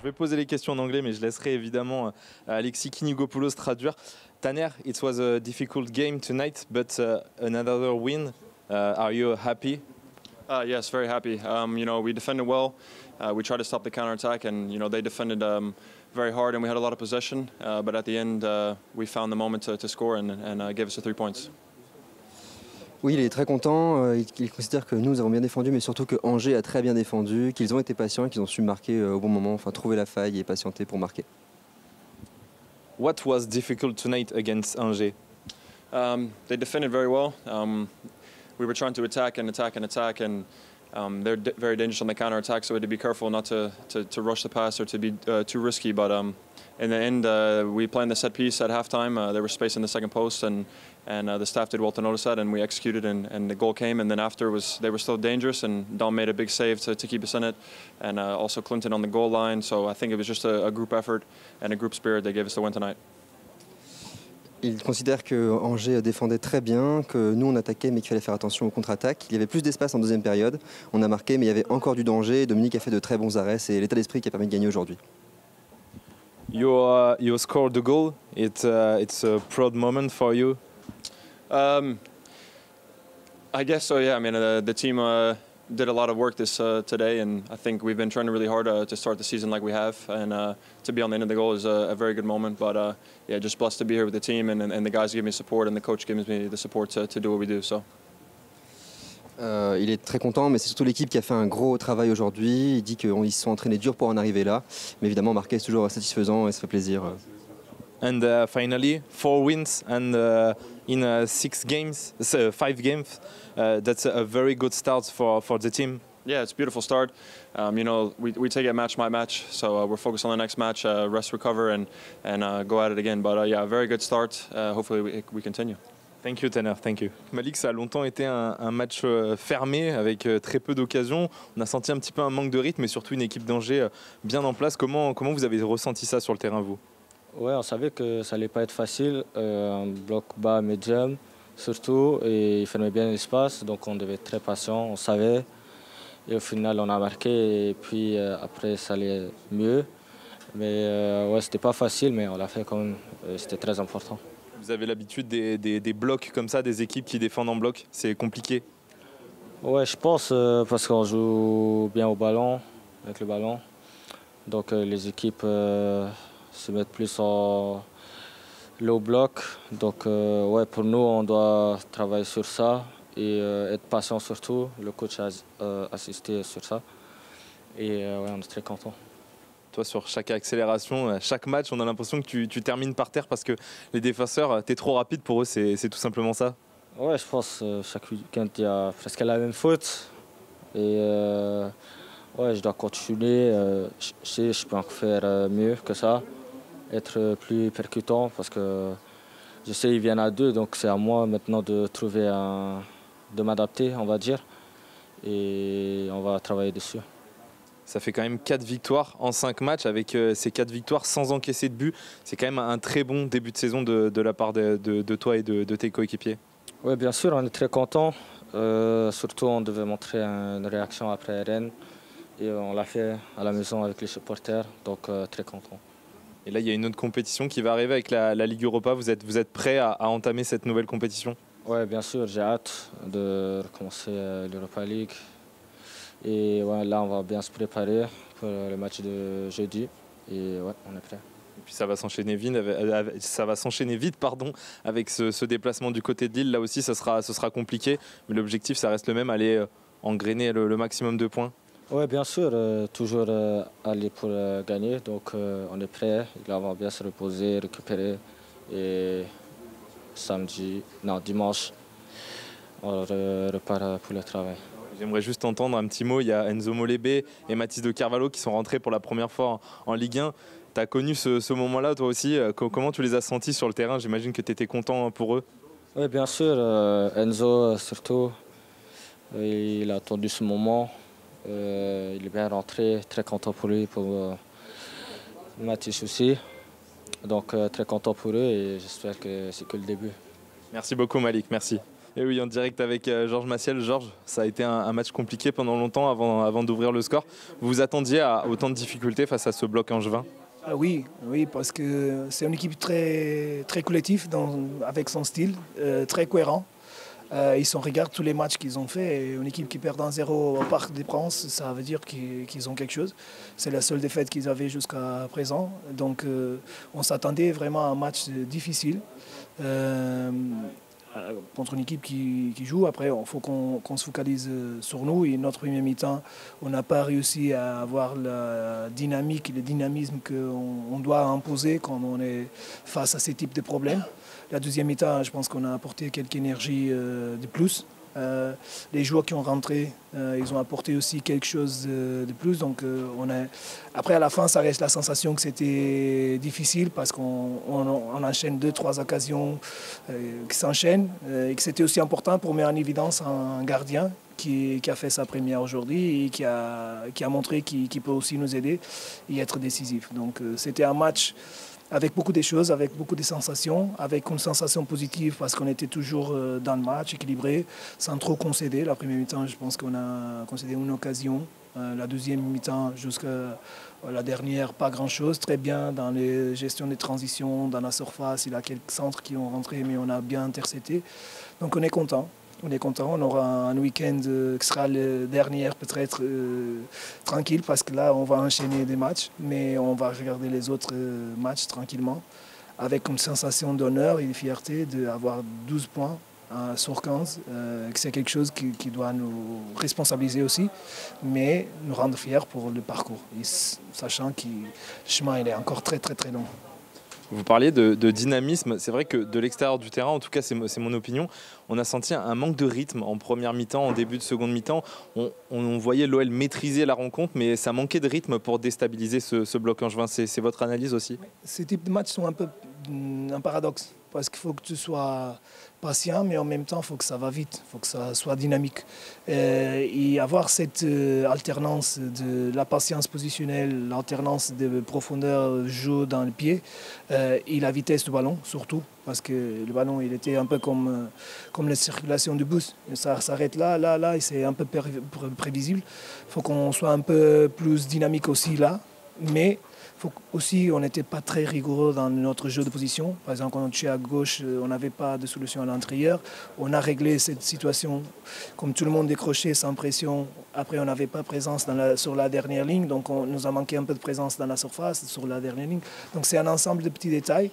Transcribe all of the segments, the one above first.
Je vais poser les questions en anglais, mais je laisserai évidemment Alexis Kinigopoulos traduire. Tanner, it was a difficult game tonight, but another win. Are you happy? Yes, very happy. We defended well. We tried to stop the counterattack, and they defended very hard, and we had a lot of possession. But at the end, we found the moment to score and gave us the 3 points. Oui, il est très content. Il considère que nous avons bien défendu, mais surtout que Angers a très bien défendu, qu'ils ont été patients et qu'ils ont su marquer au bon moment, enfin trouver la faille et patienter pour marquer. What was difficult tonight against Angers? They defended very well. We were trying to attack and attack and attack, and they're very dangerous on the counter-attack, so we had to be careful not to rush the pass or to be too risky. But in the end, we planned the set piece at halftime. There was space in the second post, and the staff did well to notice that, and we executed, and the goal came. And then after, they were still dangerous, and Dom made a big save to keep us in it, and also Clinton on the goal line. So I think it was just a group effort and a group spirit that gave us the win tonight. Il considère que Angers défendait très bien, que nous on attaquait mais qu'il fallait faire attention aux contre-attaques. Il y avait plus d'espace en deuxième période. On a marqué mais il y avait encore du danger. Dominique a fait de très bons arrêts. C'est l'état d'esprit qui a permis de gagner aujourd'hui. You scored the goal. It's a proud moment for you. I guess so. Yeah. I mean, the team did a lot of work today, and I think we've been trying really hard to start the season like we have, and to be on the end of the goal is a very good moment. But yeah, just blessed to be here with the team, and the guys give me support, and the coach gives me the support to do what we do. So. Il est très content, mais c'est surtout l'équipe qui a fait un gros travail aujourd'hui. Il dit qu'ils se sont entraînés dur pour en arriver là, mais évidemment marquer c'est toujours satisfaisant et ça fait plaisir. And finally, 4 wins and in 5 games. That's a very good start for the team. Yeah, it's a beautiful start. We take it match by match, so we're focused on the next match, rest, recover, and go at it again. But yeah, a very good start. Hopefully we continue. Thank you, Tanner. Thank you. Malik, ça a longtemps été un match fermé avec très peu d'occasions. On a senti un petit peu un manque de rythme, mais surtout une équipe d'Angers bien en place. Comment vous avez ressenti ça sur le terrain, vous? Ouais, on savait que ça allait pas être facile. Un bloc bas, médium, surtout, et il fermait bien l'espace, donc on devait être très patient, on savait. Et au final, on a marqué, et puis après, ça allait mieux. Mais ouais, c'était pas facile, mais on l'a fait quand même. C'était très important. Vous avez l'habitude des blocs comme ça, des équipes qui défendent en bloc, c'est compliqué? Ouais, je pense, parce qu'on joue bien au ballon, avec le ballon. Donc les équipes se mettent plus en low block. Donc ouais, pour nous, on doit travailler sur ça et être patient surtout. Le coach a assisté sur ça. Et ouais, on est très content. Toi, sur chaque accélération, chaque match, on a l'impression que tu termines par terre parce que les défenseurs, t'es trop rapide pour eux, c'est tout simplement ça? Ouais, je pense chaque week-end, il y a presque la même faute. Et ouais, je dois continuer. Je sais, je peux en faire mieux que ça. Être plus percutant parce que je sais ils viennent à 2, donc c'est à moi maintenant de trouver de m'adapter, on va dire. Et on va travailler dessus. Ça fait quand même 4 victoires en 5 matchs, avec ces 4 victoires sans encaisser de but. C'est quand même un très bon début de saison de la part de toi et de tes coéquipiers. Oui, bien sûr, on est très contents. Surtout, on devait montrer une réaction après Rennes. Et on l'a fait à la maison avec les supporters, donc très contents. Et là, il y a une autre compétition qui va arriver avec la Ligue Europa. Vous êtes prêts à entamer cette nouvelle compétition? Oui, bien sûr, j'ai hâte de recommencer l'Europa League. Et ouais, là, on va bien se préparer pour le match de jeudi. Et ouais, on est prêt. Et puis ça va s'enchaîner vite, avec ce déplacement du côté de Lille. Là aussi, ce sera compliqué. Mais l'objectif, ça reste le même, aller engrainer le maximum de points. Oui, bien sûr, toujours aller pour gagner. Donc on est prêt. Là, on va bien se reposer, récupérer. Et dimanche, on repart pour le travail. J'aimerais juste entendre un petit mot. Il y a Enzo Molébé et Mathis de Carvalho qui sont rentrés pour la première fois en Ligue 1. Tu as connu ce moment-là toi aussi. Comment tu les as sentis sur le terrain? J'imagine que tu étais content pour eux. Oui, bien sûr. Enzo, surtout, il a attendu ce moment. Il est bien rentré, très content pour lui, pour Mathis aussi. Donc très content pour eux et j'espère que c'est que le début. Merci beaucoup Malik, merci. Et oui, en direct avec Georges Massiel. Georges, ça a été un match compliqué pendant longtemps avant d'ouvrir le score. Vous vous attendiez à autant de difficultés face à ce bloc angevin? Oui, parce que c'est une équipe très, très collective avec son style, très cohérent. Ils regardent tous les matchs qu'ils ont fait. Et une équipe qui perd 1-0 au Parc des Princes, ça veut dire qu'ils ont quelque chose. C'est la seule défaite qu'ils avaient jusqu'à présent. Donc on s'attendait vraiment à un match difficile contre une équipe qui joue. Après, il faut qu'on se focalise sur nous. Et notre premier mi-temps, on n'a pas réussi à avoir la dynamique et le dynamisme qu'on doit imposer quand on est face à ces types de problèmes. La deuxième mi-temps, je pense qu'on a apporté quelques énergies de plus. Les joueurs qui ont rentré, ils ont apporté aussi quelque chose de plus. Donc, après, à la fin, ça reste la sensation que c'était difficile parce qu'on enchaîne 2-3 occasions qui s'enchaînent et que c'était aussi important pour mettre en évidence un gardien qui a fait sa première aujourd'hui et qui a montré qu'il peut aussi nous aider et être décisif. Donc, c'était un match avec beaucoup de choses, avec beaucoup de sensations, avec une sensation positive parce qu'on était toujours dans le match, équilibré, sans trop concéder. La première mi-temps, je pense qu'on a concédé une occasion. La deuxième mi-temps, jusqu'à la dernière, pas grand-chose. Très bien dans les gestions des transitions, dans la surface. Il y a quelques centres qui ont rentré, mais on a bien intercepté. Donc on est content. On aura un week-end qui sera le dernier peut-être tranquille parce que là on va enchaîner des matchs, mais on va regarder les autres matchs tranquillement avec une sensation d'honneur et de fierté d'avoir 12 points sur 15. C'est quelque chose qui doit nous responsabiliser aussi, mais nous rendre fiers pour le parcours, et sachant que le chemin il est encore très très très long. Vous parliez de dynamisme. C'est vrai que de l'extérieur du terrain, en tout cas c'est mon opinion, on a senti un manque de rythme en première mi-temps, en début de seconde mi-temps. On voyait l'OL maîtriser la rencontre, mais ça manquait de rythme pour déstabiliser ce bloc angevin. C'est votre analyse aussi? Ces types de matchs sont un peu un paradoxe, parce qu'il faut que tu sois patient, mais en même temps, il faut que ça va vite, il faut que ça soit dynamique. Et avoir cette alternance de la patience positionnelle, l'alternance de profondeur jeu dans le pied et la vitesse du ballon, surtout, parce que le ballon, il était un peu comme la circulation du bus. Ça s'arrête là, et c'est un peu prévisible. Il faut qu'on soit un peu plus dynamique aussi là, mais faut aussi, on n'était pas très rigoureux dans notre jeu de position. Par exemple, quand on touchait à gauche, on n'avait pas de solution à l'intérieur. On a réglé cette situation comme tout le monde décrochait sans pression. Après, on n'avait pas présence sur la dernière ligne, donc on nous a manqué un peu de présence dans la surface, sur la dernière ligne. Donc c'est un ensemble de petits détails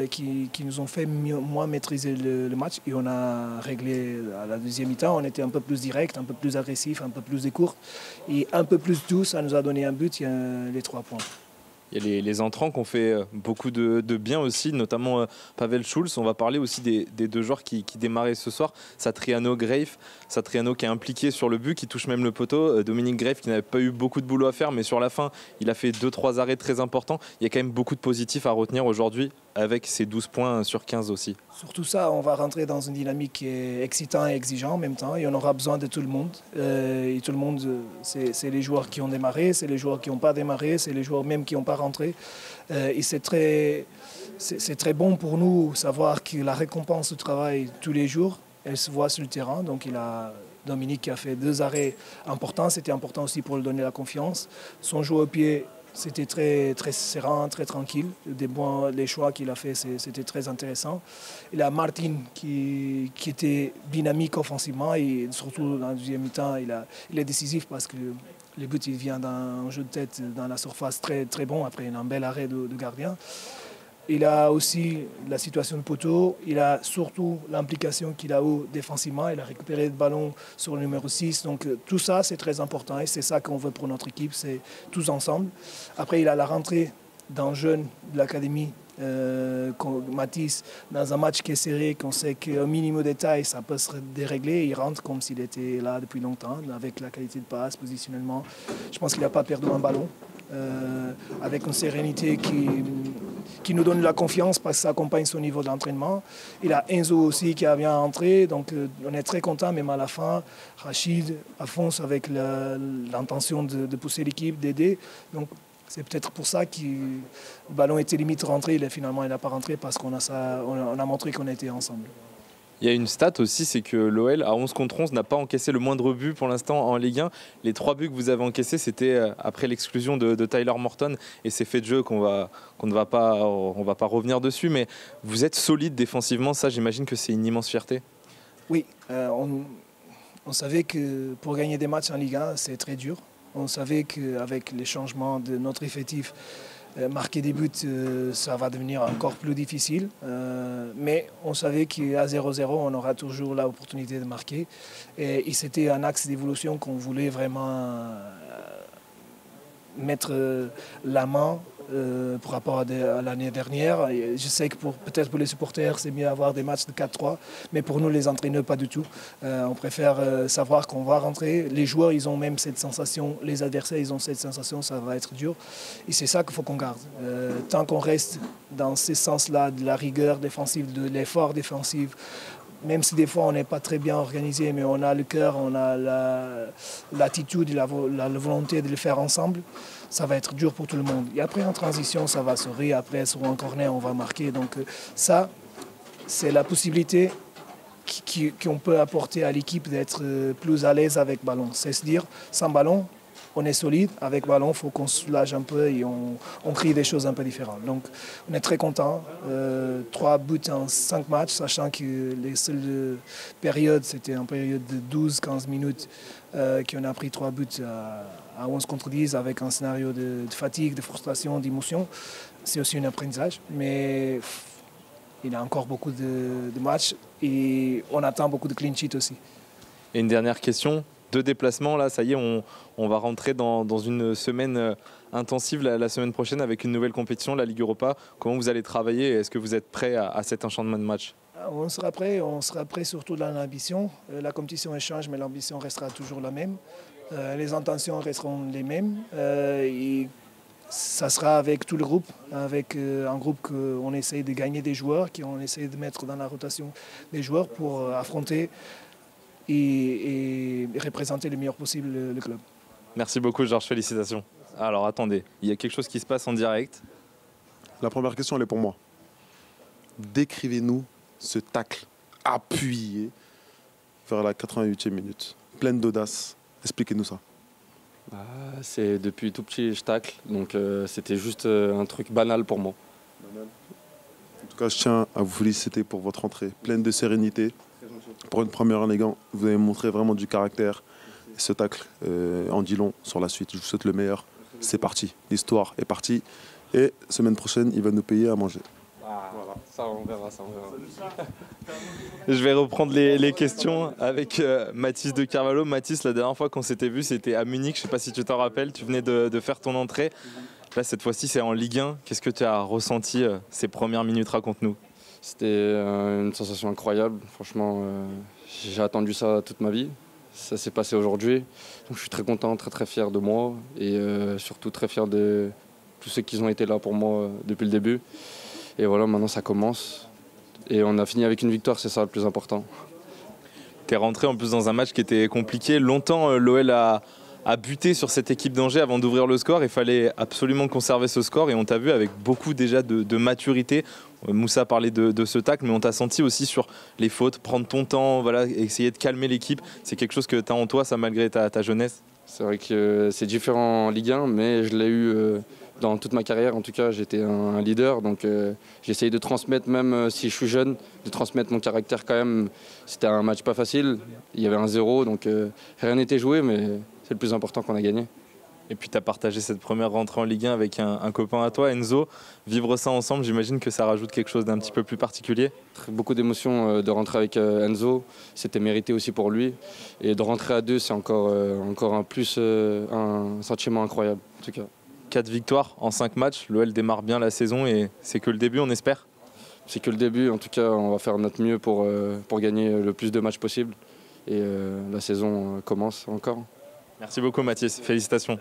qui nous ont fait moins maîtriser le match. Et on a réglé à la deuxième mi-temps. On était un peu plus direct, un peu plus agressif, un peu plus court et un peu plus doux. Ça nous a donné un but, les 3 points. Il y a les entrants qui ont fait beaucoup de bien aussi, notamment Pavel Schulz. On va parler aussi des 2 joueurs qui démarraient ce soir. Satriano, Grave. Satriano qui est impliqué sur le but, qui touche même le poteau. Dominique Grave qui n'avait pas eu beaucoup de boulot à faire, mais sur la fin, il a fait 2-3 arrêts très importants. Il y a quand même beaucoup de positifs à retenir aujourd'hui avec ces 12 points sur 15 aussi. Surtout ça, on va rentrer dans une dynamique qui est excitante et exigeante en même temps. Et on aura besoin de tout le monde. Et tout le monde, c'est les joueurs qui ont démarré, c'est les joueurs qui n'ont pas démarré, c'est les joueurs même qui n'ont pas rentré. Et c'est très bon pour nous savoir que la récompense du travail tous les jours, elle se voit sur le terrain. Donc Dominique qui a fait 2 arrêts importants, c'était important aussi pour lui donner la confiance. Son jeu au pied, c'était très, très serein, très tranquille. Les choix qu'il a fait, c'était très intéressant. Il y a Martin qui était dynamique offensivement et surtout dans la deuxième mi-temps, il est décisif parce que le but il vient d'un jeu de tête dans la surface très, très bon après un bel arrêt de gardien. Il a aussi la situation de poteau, il a surtout l'implication qu'il a eu défensivement, il a récupéré le ballon sur le numéro 6. Donc tout ça, c'est très important et c'est ça qu'on veut pour notre équipe, c'est tous ensemble. Après, il a la rentrée d'un jeune de l'académie, Mathis, dans un match qui est serré, qu'on sait qu'au minimum de détail, ça peut se dérégler. Il rentre comme s'il était là depuis longtemps, avec la qualité de passe, positionnellement. Je pense qu'il n'a pas perdu un ballon. Avec une sérénité qui nous donne la confiance parce que ça accompagne son niveau d'entraînement. Il a Enzo aussi qui a bien entré, donc on est très content, même à la fin. Rachid, Afonso avec l'intention de pousser l'équipe, d'aider. Donc c'est peut-être pour ça que le ballon était limite rentré, finalement il n'a pas rentré parce qu'on a montré qu'on était ensemble. Il y a une stat aussi, c'est que l'OL à 11 contre 11 n'a pas encaissé le moindre but pour l'instant en Ligue 1. Les 3 buts que vous avez encaissés, c'était après l'exclusion de Tyler Morton et ces faits de jeu qu'on ne va pas revenir dessus. Mais vous êtes solide défensivement, ça j'imagine que c'est une immense fierté. Oui, on savait que pour gagner des matchs en Ligue 1, c'est très dur. On savait qu'avec les changements de notre effectif, marquer des buts, ça va devenir encore plus difficile. Mais on savait qu'à 0-0, on aura toujours l'opportunité de marquer. Et c'était un axe d'évolution qu'on voulait vraiment mettre la main par rapport à l'année dernière. Et je sais que peut-être pour les supporters, c'est mieux d'avoir des matchs de 4-3, mais pour nous, les entraîneurs, pas du tout. On préfère savoir qu'on va rentrer. Les joueurs, ils ont même cette sensation, les adversaires, ils ont cette sensation, ça va être dur. Et c'est ça qu'il faut qu'on garde. Tant qu'on reste dans ce sens-là, de la rigueur défensive, de l'effort défensif, même si des fois on n'est pas très bien organisé, mais on a le cœur, on a l'attitude, la volonté de le faire ensemble, ça va être dur pour tout le monde. Et après en transition, ça va sourire, après sur un corner, on va marquer. Donc ça, c'est la possibilité qu'on peut apporter à l'équipe d'être plus à l'aise avec ballon. C'est se dire, sans ballon, on est solide. Avec ballon, il faut qu'on se soulage un peu et on crée des choses un peu différentes. Donc, on est très content. 3 buts en 5 matchs, sachant que les seules périodes, c'était une période de 12-15 minutes qu'on a pris 3 buts à 11 contre 10 avec un scénario de fatigue, de frustration, d'émotion. C'est aussi un apprentissage. Mais il y a encore beaucoup de matchs et on attend beaucoup de clean sheet aussi. Et une dernière question. 2 déplacements, là, ça y est, on va rentrer dans une semaine intensive la semaine prochaine avec une nouvelle compétition, la Ligue Europa. Comment vous allez travailler? Est-ce que vous êtes prêt à cet enchaînement de matchs? On sera prêt surtout dans l'ambition. La compétition change, mais l'ambition restera toujours la même. Les intentions resteront les mêmes. Et ça sera avec tout le groupe, avec un groupe qu'on essaye de gagner des joueurs, qu'on essaye de mettre dans la rotation des joueurs pour affronter et représenter le meilleur possible le club. Merci beaucoup Georges, félicitations. Alors attendez, il y a quelque chose qui se passe en direct. La première question, elle est pour moi. Décrivez-nous ce tacle appuyé vers la 88e minute, pleine d'audace. Expliquez-nous ça. C'est depuis tout petit je tacle, donc c'était juste un truc banal pour moi. En tout cas, je tiens à vous féliciter pour votre entrée pleine de sérénité. Pour une première en Ligue 1, vous avez montré vraiment du caractère. Et ce tacle en dit long sur la suite. Je vous souhaite le meilleur. C'est parti. L'histoire est partie. Et semaine prochaine, il va nous payer à manger. Voilà. Ça, on verra. Je vais reprendre les questions avec Mathis de Carvalho. Mathis, la dernière fois qu'on s'était vu, c'était à Munich. Je ne sais pas si tu t'en rappelles. Tu venais de faire ton entrée. Là, cette fois-ci, c'est en Ligue 1. Qu'est-ce que tu as ressenti ces premières minutes? Raconte-nous. C'était une sensation incroyable. Franchement, j'ai attendu ça toute ma vie. Ça s'est passé aujourd'hui. Donc, je suis très content, très fier de moi et surtout très fier de tous ceux qui ont été là pour moi depuis le début. Et voilà, maintenant ça commence. Et on a fini avec une victoire, c'est ça le plus important. Tu es rentré en plus dans un match qui était compliqué. Longtemps, l'OL a buté sur cette équipe d'Angers avant d'ouvrir le score. Il fallait absolument conserver ce score et on t'a vu avec beaucoup déjà de maturité. Moussa parlait de ce tacle, mais on t'a senti aussi sur les fautes, prendre ton temps, voilà, essayer de calmer l'équipe. C'est quelque chose que tu as en toi, ça, malgré ta jeunesse? C'est vrai que c'est différent en Ligue 1, mais je l'ai eu dans toute ma carrière. En tout cas, j'étais un leader, donc j'ai essayé de transmettre, même si je suis jeune, de transmettre mon caractère quand même. C'était un match pas facile, il y avait un 0, donc rien n'était joué, mais c'est le plus important qu'on a gagné. Et puis tu as partagé cette première rentrée en Ligue 1 avec un copain à toi, Enzo. Vivre ça ensemble, j'imagine que ça rajoute quelque chose d'un petit peu plus particulier. Beaucoup d'émotions de rentrer avec Enzo, c'était mérité aussi pour lui. Et de rentrer à 2, c'est encore un sentiment incroyable en tout cas. 4 victoires en 5 matchs, l'OL démarre bien la saison et c'est que le début, on espère? C'est que le début, en tout cas on va faire notre mieux pour gagner le plus de matchs possible. Et la saison commence encore. Merci beaucoup Mathis, félicitations.